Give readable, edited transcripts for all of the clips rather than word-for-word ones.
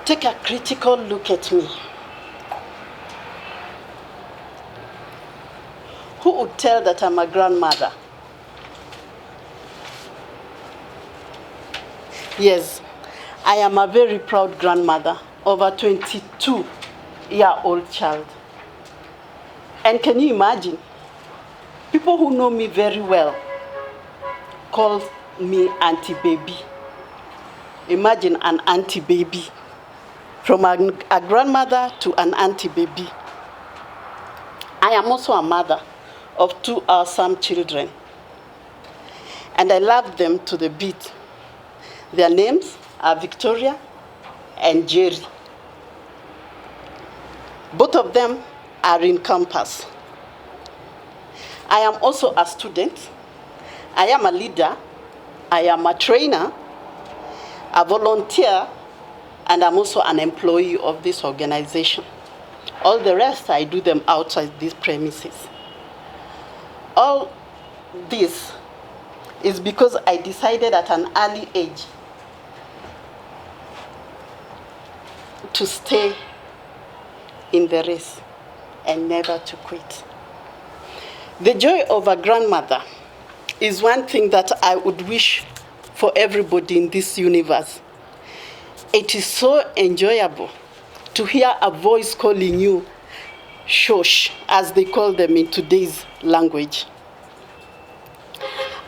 Take a critical look at me. Who would tell that I'm a grandmother? Yes, I am a very proud grandmother of a 22-year-old child. And can you imagine? People who know me very well call me Auntie Baby. Imagine an Auntie Baby. From a grandmother to an Auntie Baby. I am also a mother of 2 awesome children. And I love them to the beat. Their names are Victoria and Jerry. Both of them are in campus. I am also a student. I am a leader. I am a trainer, a volunteer, and I'm also an employee of this organization. All the rest, I do them outside these premises. All this is because I decided at an early age to stay in the race and never to quit. The joy of a grandmother is one thing that I would wish for everybody in this universe. It is so enjoyable to hear a voice calling you shosh, as they call them in today's language.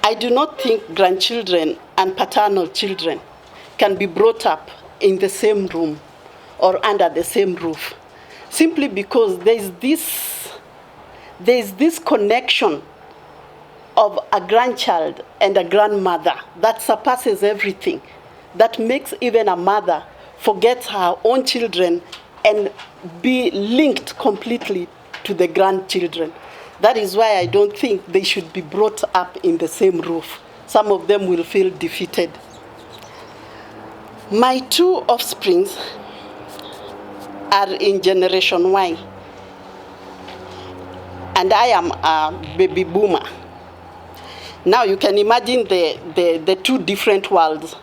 I do not think grandchildren and paternal children can be brought up in the same room or under the same roof, simply because there's this connection of a grandchild and a grandmother that surpasses everything, that makes even a mother forget her own children and be linked completely to the grandchildren. That is why I don't think they should be brought up in the same roof. Some of them will feel defeated. My 2 offsprings are in Generation Y, and I am a baby boomer. Now you can imagine the 2 different worlds.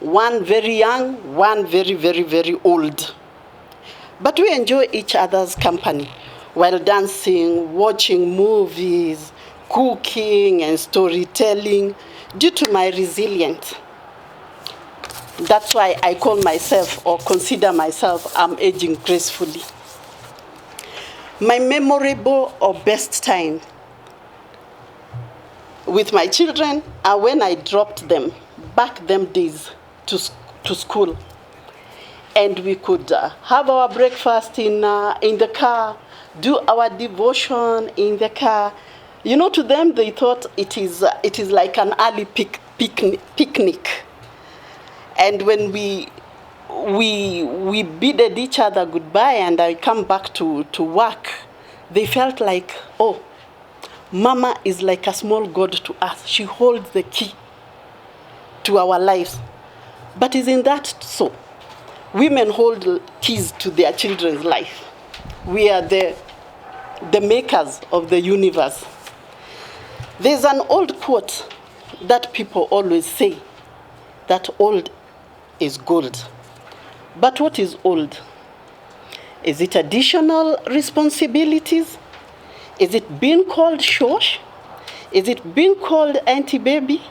One very young, one very, very, very old. But we enjoy each other's company while dancing, watching movies, cooking, and storytelling due to my resilience. That's why I call myself, or consider myself, I'm aging gracefully. My memorable or best time with my children are when I dropped them back them days to school. And we could have our breakfast in the car, do our devotion in the car. You know, to them, they thought it is like an early picnic. And when we bidded each other goodbye and I come back to work, they felt like, oh, Mama is like a small god to us. She holds the key to our lives. But isn't that so? Women hold keys to their children's life. We are the makers of the universe. There's an old quote that people always say, that old is gold. But what is old? Is it additional responsibilities? Is it being called shosh? Is it being called Auntie Baby?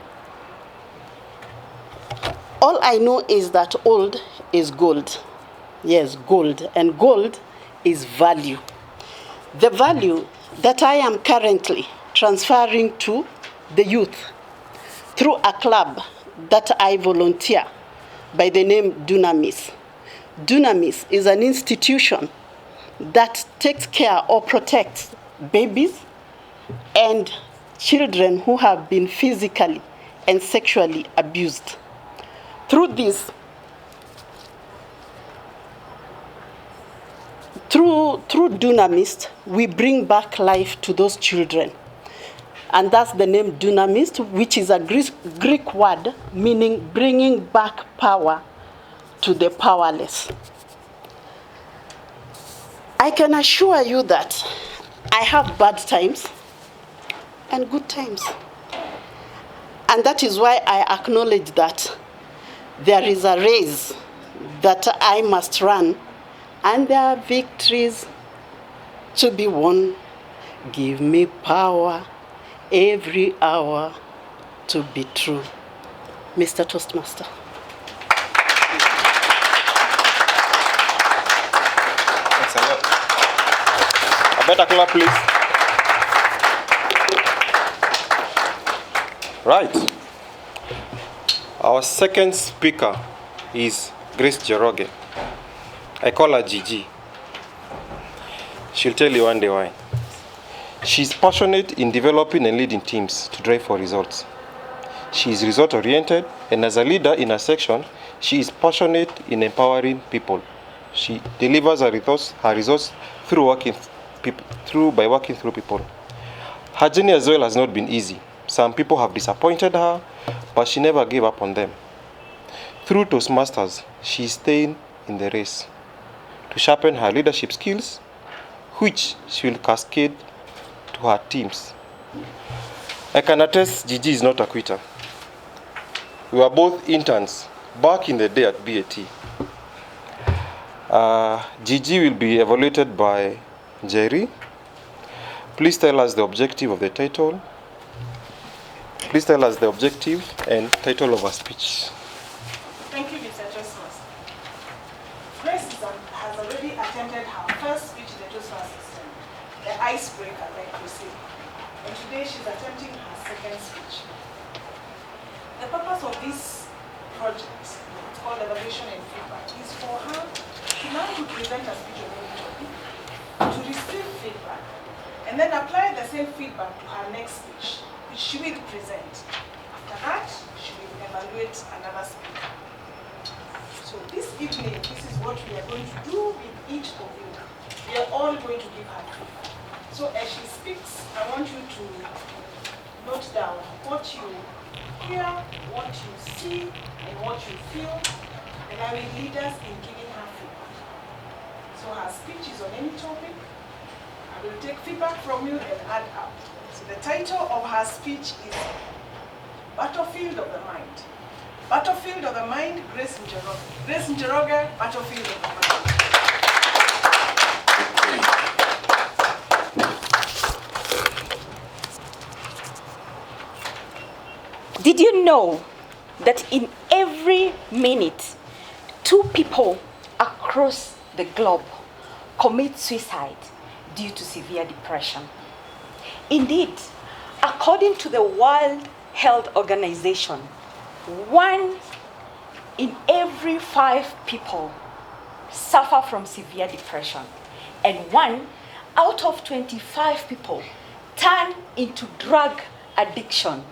All I know is that old is gold. Yes, gold. And gold is value. The value that I am currently transferring to the youth through a club that I volunteer by the name Dunamis. Dunamis is an institution that takes care or protects babies and children who have been physically and sexually abused. Through Dunamis, we bring back life to those children. And that's the name Dunamis, which is a Greek word meaning bringing back power to the powerless. I can assure you that I have bad times and good times. And that is why I acknowledge that there is a race that I must run, and there are victories to be won. Give me power every hour to be true. Mr. Toastmaster. Thanks a lot. A better clap, please. Right. Our second speaker is Grace Njoroge. I call her Gigi. She'll tell you one day why. She's passionate in developing and leading teams to drive for results. She is result-oriented, and as a leader in her section, she is passionate in empowering people. She delivers her results through by working through people. Her journey as well has not been easy. Some people have disappointed her, but she never gave up on them. Through Toastmasters, she is staying in the race to sharpen her leadership skills, which she will cascade to her teams. I can attest Gigi is not a quitter. We were both interns back in the day at BAT. Gigi will be evaluated by Jerry. Please tell us the objective of the title. Please tell us the objective and title of her speech. Thank you, Mr. Toastmaster. Grace has already attempted her first speech in the Toastmaster system, the icebreaker, like Priscillah. And today she's attempting her second speech. The purpose of this project, it's called Evaluation and Feedback, is for her to learn to present a speech on any topic, to receive feedback, and then apply the same feedback to her next speech, which she will present. After that, she will evaluate another speaker. So this evening, this is what we are going to do with each of you. We are all going to give her feedback. So as she speaks, I want you to note down what you hear, what you see, and what you feel, and I will lead us in giving her feedback. So her speech is on any topic. I will take feedback from you and add up. So the title of her speech is Battlefield of the Mind. Battlefield of the Mind, Grace Njoroge. Grace Njoroge, Battlefield of the Mind. Did you know that in every minute, 2 people across the globe commit suicide due to severe depression? Indeed, according to the World Health Organization, 1 in every 5 people suffer from severe depression, and 1 out of 25 people turn into drug addiction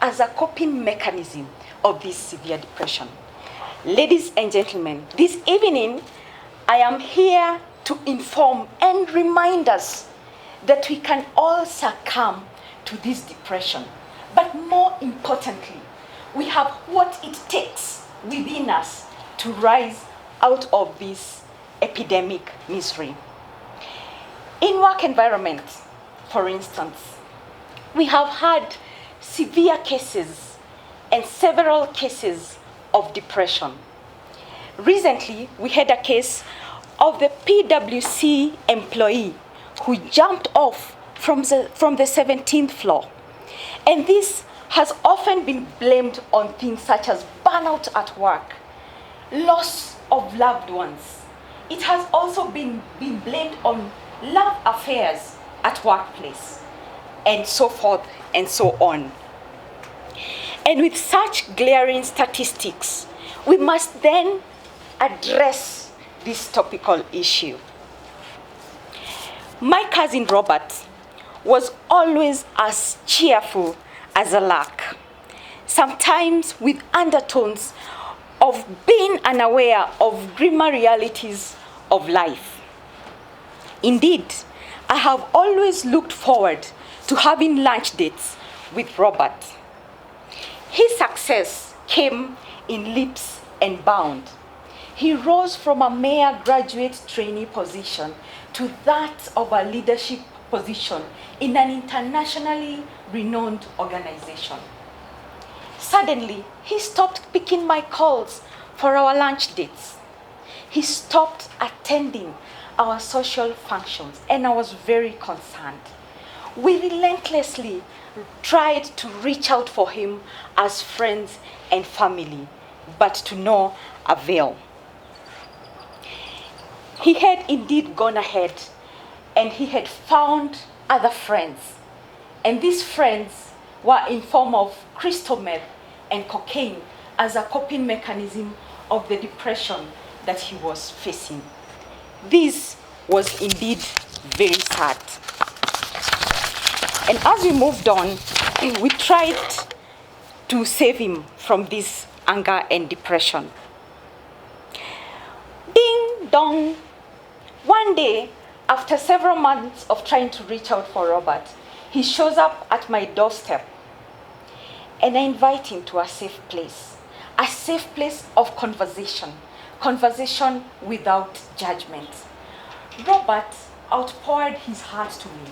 as a coping mechanism of this severe depression. Ladies and gentlemen, this evening, I am here to inform and remind us that we can all succumb to this depression. But more importantly, we have what it takes within us to rise out of this epidemic misery. In work environment, for instance, we have had severe cases and several cases of depression. Recently, we had a case of the PwC employee who jumped off from the 17th floor. And this has often been blamed on things such as burnout at work, loss of loved ones. It has also been blamed on love affairs at workplace, and so forth and so on. And with such glaring statistics, we must then address this topical issue. My cousin Robert was always as cheerful as a lark, sometimes with undertones of being unaware of grimmer realities of life. Indeed, I have always looked forward to having lunch dates with Robert. His success came in leaps and bounds. He rose from a mere graduate trainee position to that of a leadership position in an internationally renowned organization. Suddenly, he stopped picking my calls for our lunch dates. he stopped attending our social functions, and I was very concerned. We relentlessly tried to reach out for him as friends and family, but to no avail. He had indeed gone ahead, and he had found other friends. And these friends were in form of crystal meth and cocaine as a coping mechanism of the depression that he was facing. This was indeed very sad. And as we moved on, we tried to save him from this anger and depression. Ding dong. One day, after several months of trying to reach out for Robert, he shows up at my doorstep, and I invite him to a safe place of conversation without judgment. Robert outpoured his heart to me,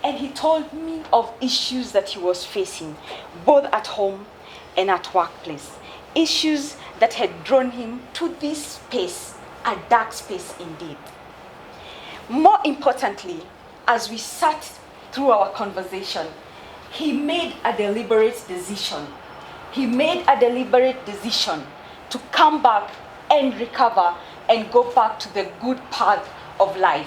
and he told me of issues that he was facing, both at home and at workplace. Issues that had drawn him to this space, a dark space indeed. More importantly, as we sat through our conversation, he made a deliberate decision. He made a deliberate decision to come back and recover and go back to the good path of life.